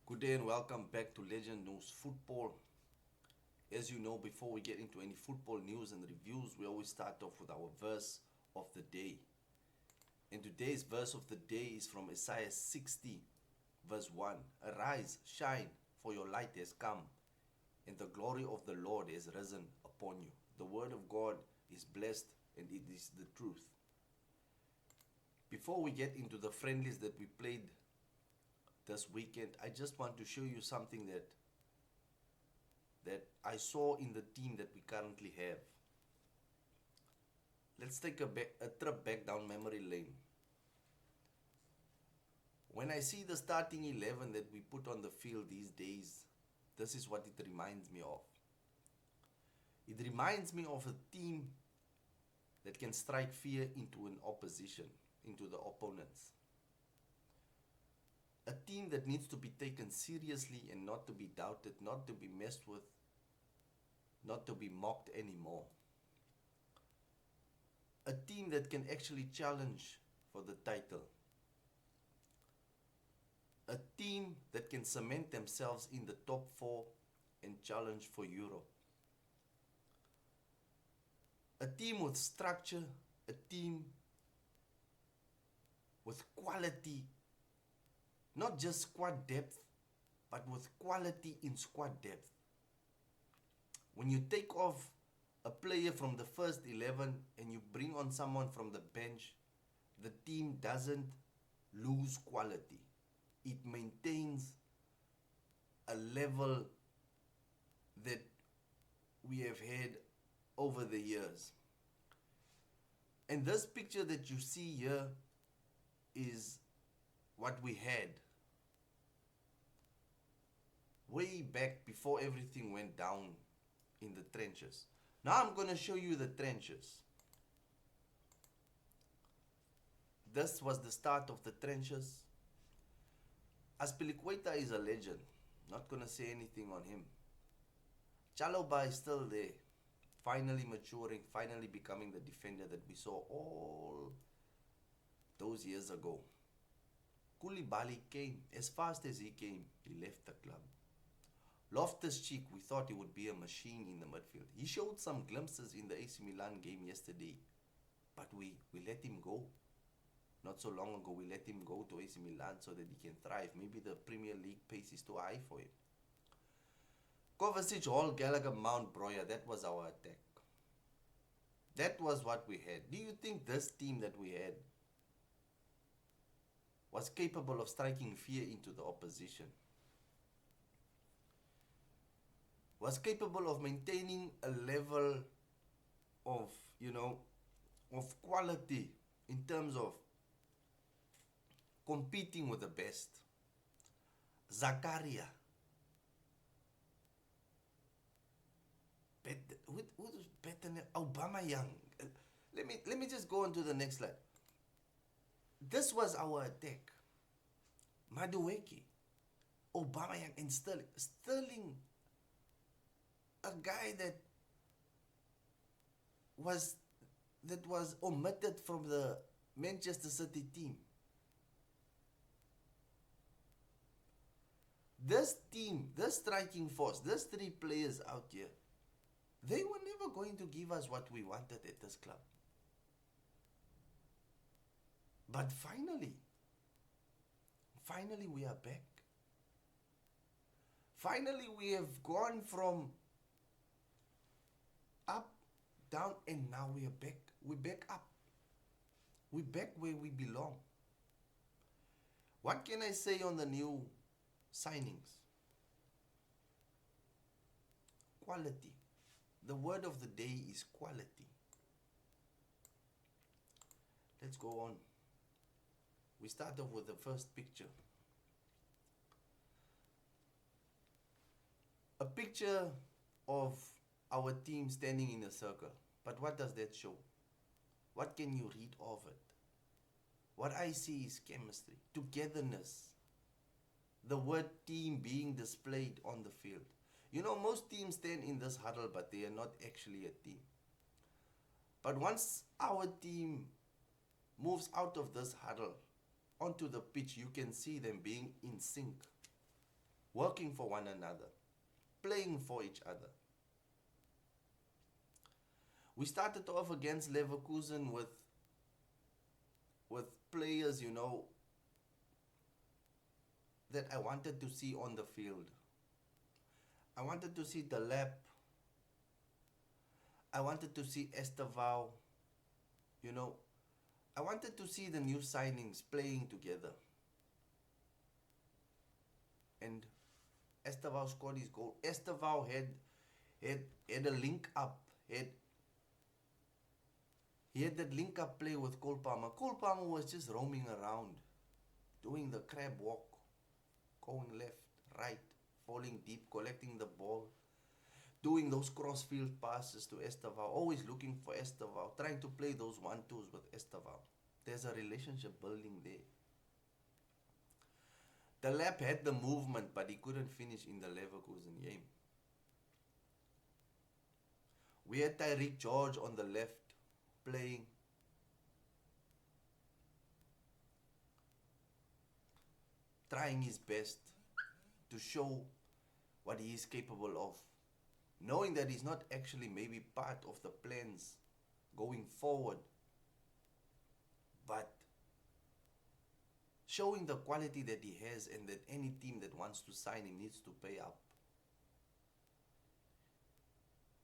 Good day and welcome back to Legend News Football. As you know, before we get into any football news and reviews, we always start off with our verse of the day. And today's verse of the day is from Isaiah 60, verse 1. Arise, shine, for your light has come, and the glory of the Lord has risen upon you. The word of God is blessed, and it is the truth. Before we get into the friendlies that we played this weekend, I just want to show you something that I saw in the team that we currently have. Let's take a trip back down memory lane. When I see the starting 11 that we put on the field these days, this is what it reminds me of. It reminds me of a team that can strike fear into an opposition, into the opponents. A team that needs to be taken seriously and not to be doubted, not to be messed with, not to be mocked anymore. A team that can actually challenge for the title. A team that can cement themselves in the top 4 and challenge for Europe. A team with structure, a team with quality, not just squad depth, but with quality in squad depth. When you take off a player from the first 11 and you bring on someone from the bench, the team doesn't lose quality. It maintains a level that we have had over the years. And this picture that you see here is what we had way back before everything went down in the trenches. Now I'm going to show you the trenches. This was the start of the trenches. Aspilicueta is a legend. Not going to say anything on him. Chalobah is still there. Finally maturing, finally becoming the defender that we saw all those years ago. Koulibaly came. As fast as he came, he left the club. Loftus-Cheek, we thought he would be a machine in the midfield. He showed some glimpses in the AC Milan game yesterday, but we let him go. Not so long ago, we let him go to AC Milan so that he can thrive. Maybe the Premier League pace is too high for him. Kovacic, Hall, Gallagher, Mount, Breuer, that was our attack. That was what we had. Do you think this team that we had was capable of striking fear into the opposition? Was capable of maintaining a level of, of quality in terms of competing with the best? Zakaria. Who's better than Aubameyang? Let me just go on to the next slide. This was our attack. Madueke, Aubameyang, and Sterling. Sterling, a guy that was omitted from the Manchester City team. This team, this striking force, these 3 players out here, they were never going to give us what we wanted at this club. But finally we are back. Finally we have gone from up, down, and now we are back. We're back up. We're back where we belong. What can I say on the new signings? Quality. The word of the day is quality. Let's go on. We start off with the first picture. A picture of our team standing in a circle. But what does that show? What can you read of it? What I see is chemistry, togetherness. The word team being displayed on the field. You know, most teams stand in this huddle, but they are not actually a team. But once our team moves out of this huddle onto the pitch, you can see them being in sync. working for one another, playing for each other. We started off against Leverkusen with players, that I wanted to see on the field. I wanted to see the lap. I wanted to see Estevao. You know, I wanted to see the new signings playing together. And Estevao scored his goal. Estevao had a link up. He had that link up play with Cole Palmer. Cole Palmer was just roaming around, doing the crab walk, going left, right, falling deep, collecting the ball, doing those cross-field passes to Estevao, always looking for Estevao, trying to play those 1-2s with Estevao. There's a relationship building there. The lap had the movement, but he couldn't finish in the Leverkusen game. We had Tyreek George on the left playing. Trying his best to show what he is capable of. Knowing that he's not actually maybe part of the plans going forward, but showing the quality that he has and that any team that wants to sign him needs to pay up.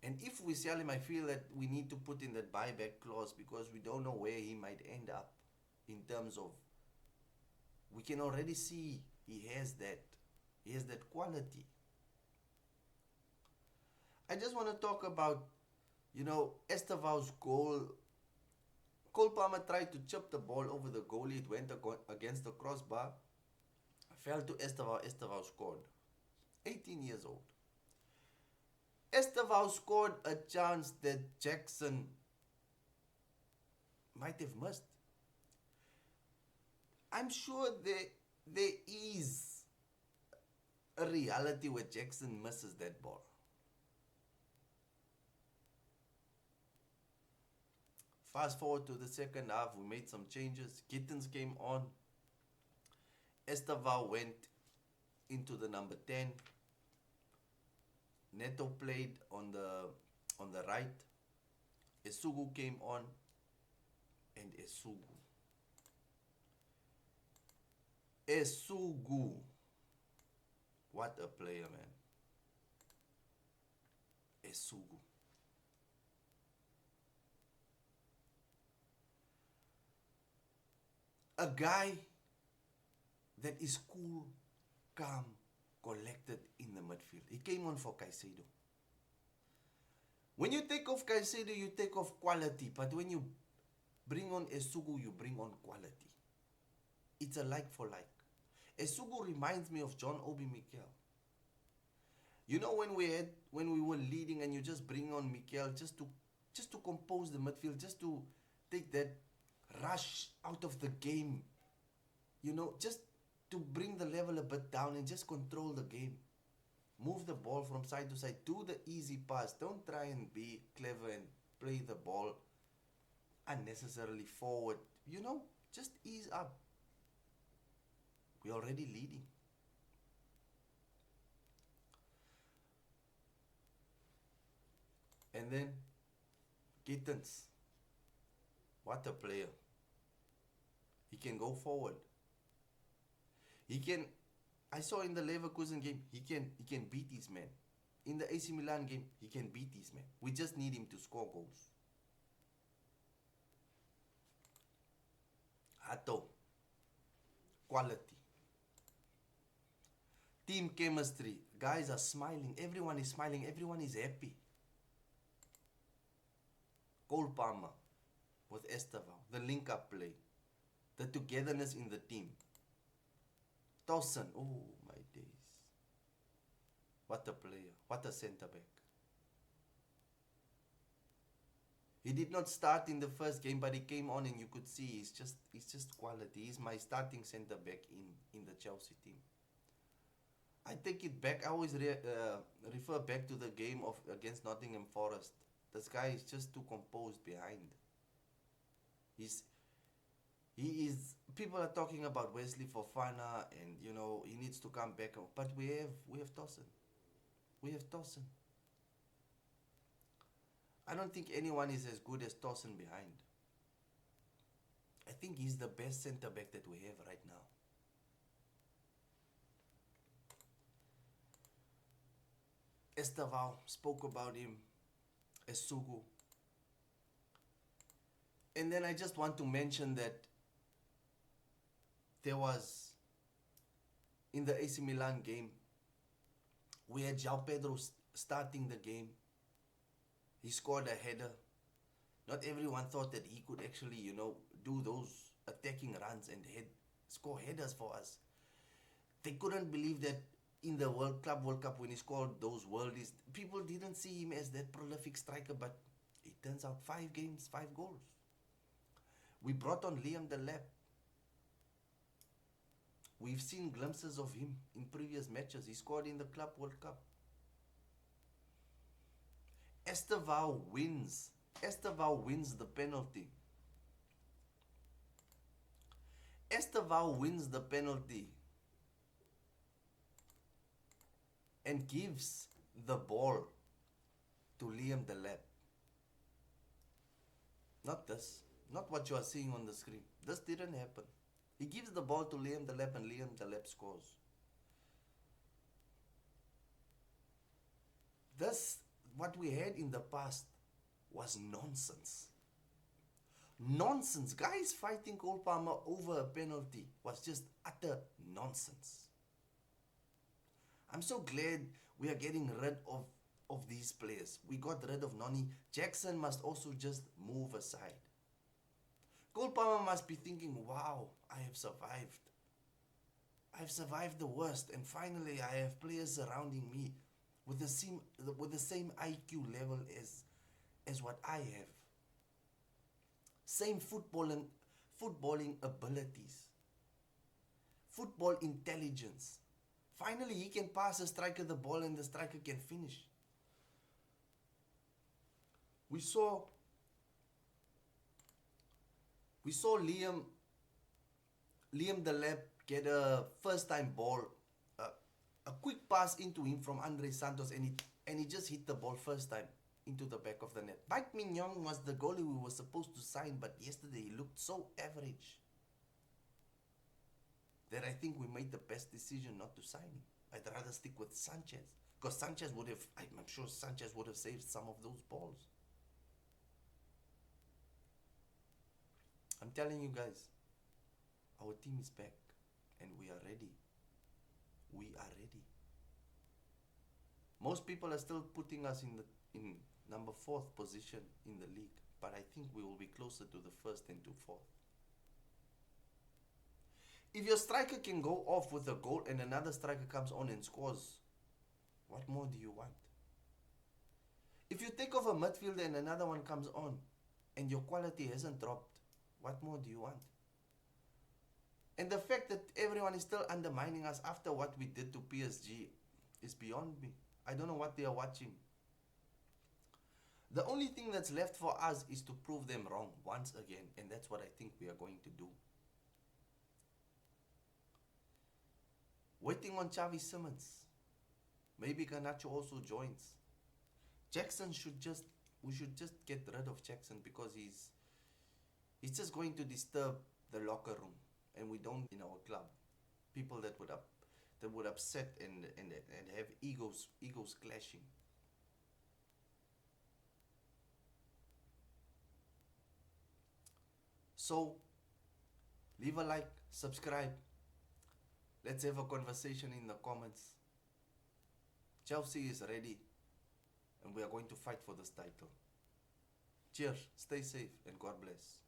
And if we sell him, I feel that we need to put in that buyback clause because we don't know where he might end up in terms of, we can already see he has that quality. I just want to talk about, Estevao's goal. Cole Palmer tried to chip the ball over the goalie. It went against the crossbar. Fell to Estevao. Estevao scored. 18 years old. Estevao scored a chance that Jackson might have missed. I'm sure there is a reality where Jackson misses that ball. Fast forward to the second half, we made some changes. Gittens came on. Estevao went into the number 10. Neto played on the right. Esugu came on, and Esugu, what a player, man. Esugu. A guy that is cool, calm, collected in the midfield. He came on for Caicedo. When you take off Caicedo, you take off quality. But when you bring on Esugu, you bring on quality. It's a like for like. Esugu reminds me of John Obi Mikel. You know when we were leading and you just bring on Mikel just to compose the midfield, just to take that rush out of the game, just to bring the level a bit down and just control the game. Move the ball from side to side. Do the easy pass. Don't try and be clever and play the ball unnecessarily forward. Just ease up. We're already leading. And then Gittens. What a player. He can go forward. I saw in the Leverkusen game, he can beat his man. In the AC Milan game, he can beat his man. We just need him to score goals. Hato. Quality. Team chemistry. Guys are smiling. Everyone is smiling. Everyone is happy. Cole Palmer with Estevao. The link-up play. The togetherness in the team. Dawson. Oh, my days. What a player. What a centre-back. He did not start in the first game, but he came on and you could see he's just quality. He's my starting centre-back in the Chelsea team. I take it back. I always refer back to the game against Nottingham Forest. This guy is just too composed behind. He is people are talking about Wesley Fofana, and he needs to come back. But we have Dawson. We have Dawson. I don't think anyone is as good as Dawson behind. I think he's the best centre back that we have right now. Estavao spoke about him. Esugu. And then I just want to mention that there was, in the AC Milan game, we had João Pedro starting the game. He scored a header. Not everyone thought that he could actually, do those attacking runs and score headers for us. They couldn't believe that in the World Cup when he scored those worldies. People didn't see him as that prolific striker, but it turns out 5 games, 5 goals. We brought on Liam Delap. We've seen glimpses of him in previous matches. He scored in the Club World Cup. Estavao wins. Estavao wins the penalty. Estavao wins the penalty and gives the ball to Liam Delap. Not this. Not what you are seeing on the screen. This didn't happen. He gives the ball to Liam Delap and Liam Delap scores. This, what we had in the past, was nonsense. Nonsense. Guys fighting Cole Palmer over a penalty was just utter nonsense. I'm so glad we are getting rid of these players. We got rid of Noni. Jackson must also just move aside. Cole Palmer must be thinking, wow, I have survived. I've survived the worst, and finally I have players surrounding me with the same IQ level as what I have. Same footballing abilities. Football intelligence. Finally, he can pass a striker the ball and the striker can finish. We saw Liam Delap get a first-time ball, a quick pass into him from Andre Santos, and he just hit the ball first time into the back of the net. Mike Mignon was the goalie we were supposed to sign, but yesterday he looked so average that I think we made the best decision not to sign him. I'd rather stick with Sanchez, because I'm sure Sanchez would have saved some of those balls. I'm telling you guys, our team is back and we are ready. We are ready. Most people are still putting us in number 4th position in the league, but I think we will be closer to the 1st than to 4th. If your striker can go off with a goal and another striker comes on and scores, what more do you want? If you take off a midfielder and another one comes on and your quality hasn't dropped, what more do you want? And the fact that everyone is still undermining us after what we did to PSG is beyond me. I don't know what they are watching. The only thing that's left for us is to prove them wrong once again, and that's what I think we are going to do. Waiting on Xavi Simons. Maybe Garnacho also joins. Jackson we should just get rid of Jackson, because he's just going to disturb the locker room, and we don't in our club. People that would upset and have egos clashing. So leave a like, subscribe. Let's have a conversation in the comments. Chelsea is ready, and we are going to fight for this title. Cheers, stay safe, and God bless.